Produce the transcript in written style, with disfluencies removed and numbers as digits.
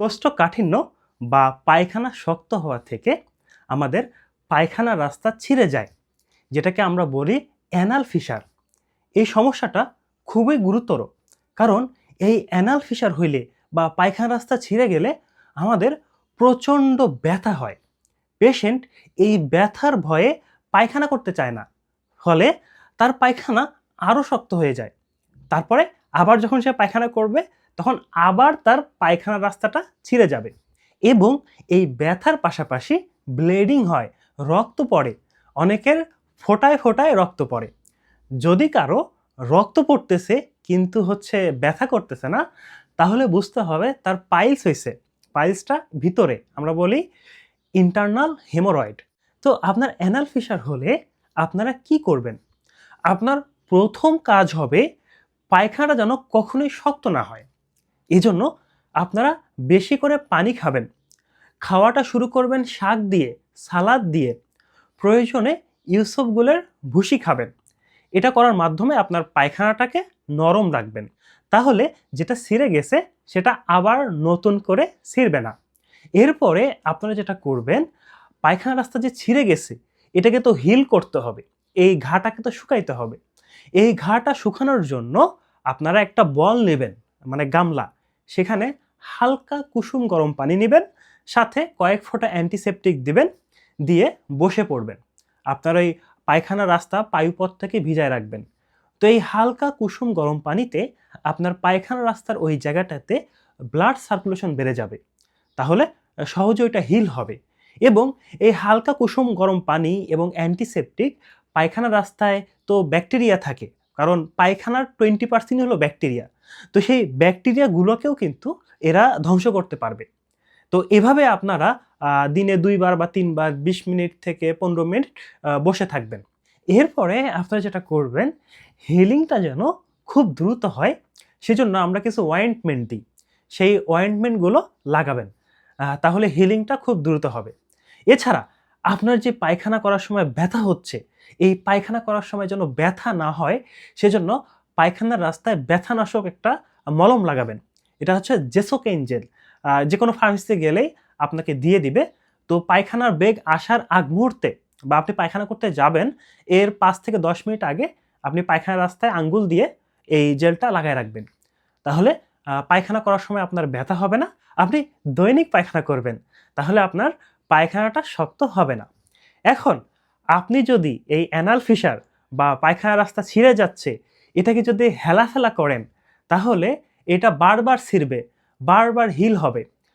কোষ্ঠকাঠিন্য বা পায়খানা শক্ত হওয়া থেকে আমাদের পায়খানার রাস্তা ছিঁড়ে যায়, যেটাকে আমরা বলি অ্যানাল ফিসার। এই সমস্যাটা খুবই গুরুতর, কারণ এই অ্যানাল ফিসার হইলে বা পায়খানা রাস্তা ছিঁড়ে গেলে আমাদের প্রচণ্ড ব্যথা হয়। পেশেন্ট এই ব্যথার ভয়ে পায়খানা করতে চায় না, ফলে তার পায়খানা আরও শক্ত হয়ে যায়। তারপরে আবার যখন সে পায়খানা করবে, তখন আবার তার পায়খানার রাস্তাটা ছিঁড়ে যাবে এবং এই ব্যথার পাশাপাশি ব্লিডিং হয়, রক্ত পড়ে, অনেকের ফোঁটায় ফোঁটায় রক্ত পড়ে। যদি কারো রক্ত পড়তেছে কিন্তু ব্যথা করতেছে না, তাহলে বুঝতে হবে তার পাইলস হয়েছে। পাইলসটা ভিতরে, আমরা বলি ইন্টারনাল হেমোরয়েড। তো আপনার অ্যানাল ফিসার হলে আপনারা কি করবেন? আপনার প্রথম কাজ হবে পায়খানাটা যেন কখনোই শক্ত না হয়। এজন্য আপনারা বেশি করে পানি খাবেন। খাওয়াটা শুরু করবেন শাক দিয়ে, সালাদ দিয়ে, প্রয়োজনে ইউসুফগুলের ভুসি খাবেন। এটা করার মাধ্যমে আপনার পায়খানাটাকে নরম রাখবেন। তাহলে যেটা ছিঁড়ে গেছে সেটা আবার নতুন করে ছিঁড়বে না। এরপরে আপনারা যেটা করবেন, পায়খানা রাস্তা যে ছিঁড়ে গেছে এটাকে তো হিল করতে হবে, এই ঘাটাকে তো শুকাইতে হবে। এই ঘাটা শুকানোর জন্য আপনারা একটা বল নেবেন, মানে গামলা, সেখানে হালকা কুসুম গরম পানি নেবেন, সাথে কয়েক ফোঁটা অ্যান্টিসেপটিক দিবেন, দিয়ে বসে পড়বেন। আপনার ওই পায়খানা রাস্তা পায়ুপথ থেকে ভিজায় রাখবেন। তো এই হালকা কুসুম গরম পানিতে আপনার পায়খানা রাস্তার ওই জায়গাটাতে ব্লাড সার্কুলেশন বেড়ে যাবে, তাহলে সহজে ওইটা হিল হবে। এবং এই হালকা কুসুম গরম পানি এবং অ্যান্টিসেপটিক, পায়খানা রাস্তায় তো ব্যাকটেরিয়া থাকে, কারণ পায়খানার 20% হলো ব্যাকটেরিয়া। তো সেই ব্যাকটেরিয়াগুলোকেও কিন্তু এরা ধ্বংস করতে পারবে। তো এভাবে আপনারা দিনে 2 বার বা 3 বার 20 মিনিট থেকে 15 মিনিট বসে থাকবেন। এরপরে আপনারা যেটা করবেন, হিলিংটা যেন খুব দ্রুত হয়, সেজন্য আমরা কিছু অয়েন্টমেন্ট দিই। সেই অয়েন্টমেন্টগুলো লাগাবেন, তাহলে হিলিংটা খুব দ্রুত হবে। এছাড়া আপনার যে পায়খানা করার সময় ব্যথা হচ্ছে, এই পায়খানা করার সময় যেন ব্যথা না হয়, সেজন্য পায়খানার রাস্তায় ব্যথানাশক একটা মলম লাগাবেন। এটা হচ্ছে জেসোকেইন জেল। যে কোনো ফার্মেসিতে গেলেই আপনাকে দিয়ে দিবে। তো পায়খানার বেগ আসার আগ মুহূর্তে বা আপনি পায়খানা করতে যাবেন, এর 5 থেকে 10 মিনিট আগে আপনি পায়খানার রাস্তায় আঙ্গুল দিয়ে এই জেলটা লাগায় রাখবেন। তাহলে পায়খানা করার সময় আপনার ব্যথা হবে না। আপনি দৈনিক পায়খানা করবেন, তাহলে আপনার পায়খানাটা শক্ত হবে না। এখন আপনি যদি এই অ্যানাল ফিসার বা পায়খানার রাস্তা ছিঁড়ে যাচ্ছে, এটাকে যদি হেলাফেলা করেন, তাহলে এটা বারবার ছিঁড়বে, বারবার হিল হবে।